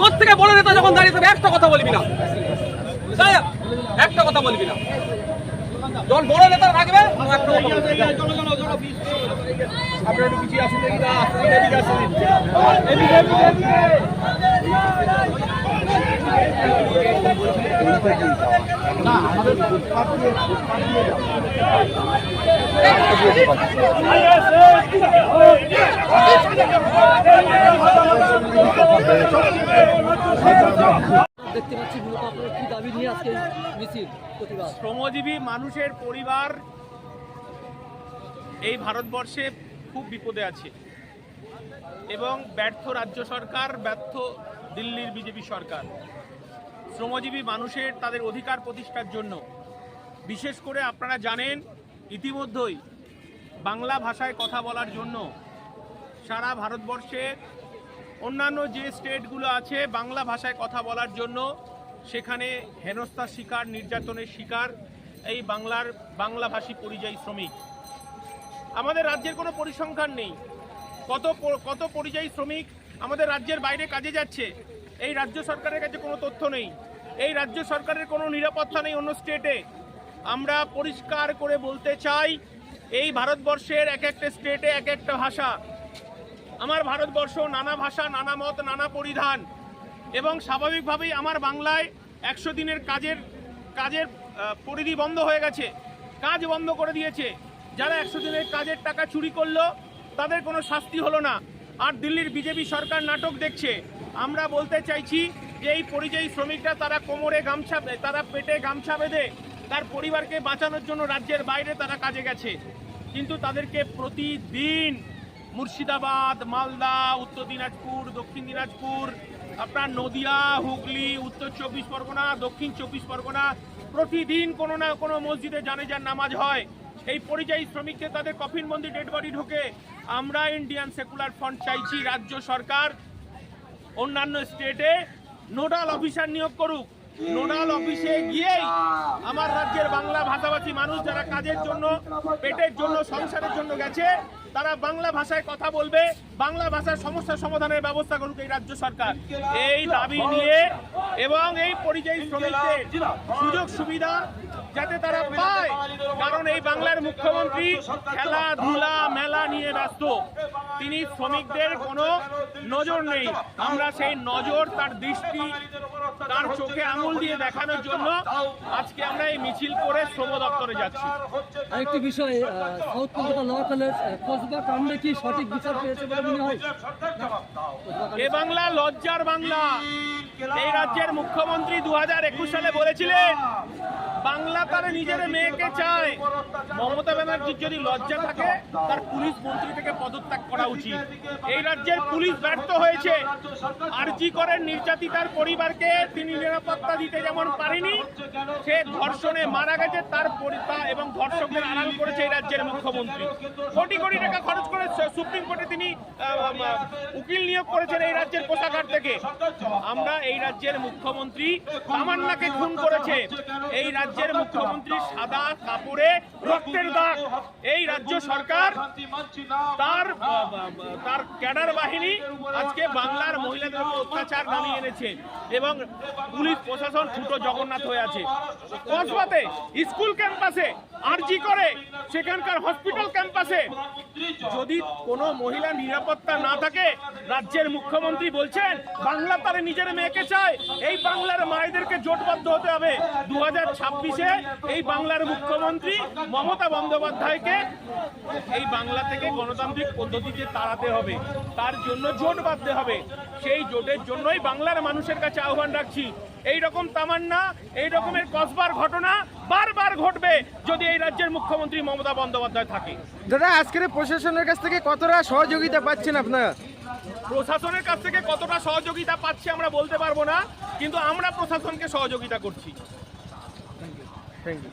তোর থেকে বড় নেতা যখন দাঁড়িয়ে থাকবে একটা কথা বলবি না, একটা কথা বলবি না। যখন বড় নেতা থাকবে আপনারা একটু পিছিয়ে আসুন দেখি না আমাদের দেখতে পাচ্ছি মূলত আপনারা কি দাবি নিয়ে আজকে মিছিল প্রতিবাদ? শ্রমজীবী মানুষের পরিবার এই ভারতবর্ষে খুব বিপদে আছে এবং ব্যর্থ রাজ্য সরকার, ব্যর্থ দিল্লির বিজেপি সরকার শ্রমজীবী মানুষের তাদের অধিকার প্রতিষ্ঠার জন্য, বিশেষ করে আপনারা জানেন ইতিমধ্যেই বাংলা ভাষায় কথা বলার জন্য সারা ভারতবর্ষে অন্যান্য যে স্টেটগুলো আছে বাংলা ভাষায় কথা বলার জন্য সেখানে হেনস্থার শিকার, নির্যাতনের শিকার এই বাংলাভাষী পরিযায়ী শ্রমিক। আমাদের রাজ্যের কোনো পরিসংখ্যান নেই কত পরিযায়ী শ্রমিক আমাদের রাজ্যের বাইরে কাজে যাচ্ছে। এই রাজ্য সরকারের কাছে কোনো তথ্য নেই, এই রাজ্য সরকারের কোনো নিরাপত্তা নেই অন্য স্টেটে। আমরা পরিষ্কার করে বলতে চাই, এই ভারতবর্ষের এক একটা স্টেটে এক একটা ভাষা। আমার ভারতবর্ষ নানা ভাষা, নানা মত, নানা পরিধান, এবং স্বাভাবিকভাবেই আমার বাংলায় 100 দিনের কাজের পরিধি বন্ধ হয়ে গেছে, কাজ বন্ধ করে দিয়েছে। যারা 100 দিনের কাজের টাকা চুরি করলো তাদের কোনো শাস্তি হলো না, আর দিল্লির বিজেপি সরকার নাটক দেখছে। আমরা বলতে চাইছি যে এই পরিযায়ী শ্রমিকরা তারা কোমরে গামছা, তারা পেটে গামছা বেঁধে তার পরিবারকে বাঁচানোর জন্য রাজ্যের বাইরে তারা কাজে গেছে, কিন্তু তাদেরকে প্রতিদিন মুর্শিদাবাদ, মালদা, উত্তর দিনাজপুর, দক্ষিণ দিনাজপুর, আপনার নদিয়া, হুগলি, উত্তর 24 পরগনা, দক্ষিণ 24 পরগনা, প্রতিদিন কোনো না কোনো মসজিদে জানাজার নামাজ হয়। এই পরিযায়ী শ্রমিককে তাদের কফিনবন্দি ডেড বডি ঢোকে। আমরা ইন্ডিয়ান সেকুলার ফ্রন্ট চাইছি রাজ্য সরকার অন্যান্য স্টেটে নোডাল অফিসার নিয়োগ করুক। নোডাল অফিসে গিয়েই আমার রাজ্যের বাংলা ভাষাভাষী মানুষ যারা কাজের জন্য, পেটের জন্য, সংসারের জন্য গেছে, তারা বাংলা ভাষায় কথা বলবে, বাংলা ভাষার সমস্যা সমাধানের ব্যবস্থা করুক এই রাজ্য সরকার। এই দাবি নিয়ে এবং এই পরিযায়ী শ্রমিকদের সুযোগ সুবিধা যাতে তারা পায়, কারণ এই বাংলার মুখ্যমন্ত্রী খেলাধুলা মেলা নিয়ে ব্যস্ত, তিনি শ্রমিকদের কোনো নজর নেই। আমরা সেই নজর, তার দৃষ্টি, তার চোখে আঙুল দিয়ে দেখানোর জন্য আজকে আমরা এই মিছিল করে শ্রম দপ্তরে যাচ্ছি। আরেকটি বিষয়, south Kolkata law college Kasba কাণ্ডে কি সঠিক বিচার পেয়েছে বলে মনে হয়? এ বাংলা লজ্জার বাংলা। এই রাজ্যের মুখ্যমন্ত্রী 2021 সালে বলেছিলেন বাংলা তার নিজের মেয়েকে চায়। মমতা ব্যানার্জির যদি লজ্জা থাকে তার পুলিশ মন্ত্রী থেকে পদত্যাগ করা উচিত। এই রাজ্যের পুলিশ ব্যর্থ হয়েছে। আরজি করেন নির্যাতিতার পরিবারকে তিনি নিরাপত্তা দিতে যেমন পারেনি, সে ধর্ষণে মারা গেছে তার এবং ধর্ষকদের আড়াল করেছে এই রাজ্যের মুখ্যমন্ত্রী। কোটি কোটি টাকা খরচ করে সুপ্রিম কোর্টে তিনি উকিল নিয়োগ করেছেন এই রাজ্যের কোষাগার থেকে। আমরা এই রাজ্যের মুখ্যমন্ত্রী তামান্নাকে খুন করেছে, এই রাজ্যের মুখ্যমন্ত্রী সাদা কাপড়ে রক্তের দাগ। এই রাজ্য সরকার তার ক্যাডার বাহিনী আজকে বাংলার মহিলাদের উপর অত্যাচার নামিয়ে এনেছে এবং পুলিশ প্রশাসন ফুটো জগন্নাথ হয়ে আছে। কসবাতে স্কুল ক্যাম্পাসে, আরজি করে সেখানকার হসপিটাল ক্যাম্পাসে যদি কোনো মহিলা নিরাপত্তা না থাকে, রাজ্যের মুখ্যমন্ত্রী বলছেন বাংলা তার নিজের মেয়েকে চায়। এই বাংলার মায়েদেরকে জোটবদ্ধ হতে হবে। 2026-এ এই বাংলার মুখ্যমন্ত্রী মমতা বন্দ্যোপাধ্যায়কে এই বাংলা থেকে গণতান্ত্রিক পদ্ধতিতে তাড়াতে হবে, তার জন্য জোট বাঁধতে হবে। সেই জোটের জন্যই বাংলার মানুষের কাছে আহ্বান রাখছি। এই রকম তামান্না, এই রকমের কসবার ঘটনা বারবার ঘটবে যদি এই রাজ্যের মুখ্যমন্ত্রী মমতা বন্দ্যোপাধ্যায় থাকে। দাদা, আজকের প্রশাসনের কাছ থেকে কতটা সহযোগিতা পাচ্ছেন আপনারা? প্রশাসনের কাছ থেকে কতটা সহযোগিতা পাচ্ছি আমরা বলতে পারবো না, কিন্তু আমরা প্রশাসনকে সহযোগিতা করছি। Thank you.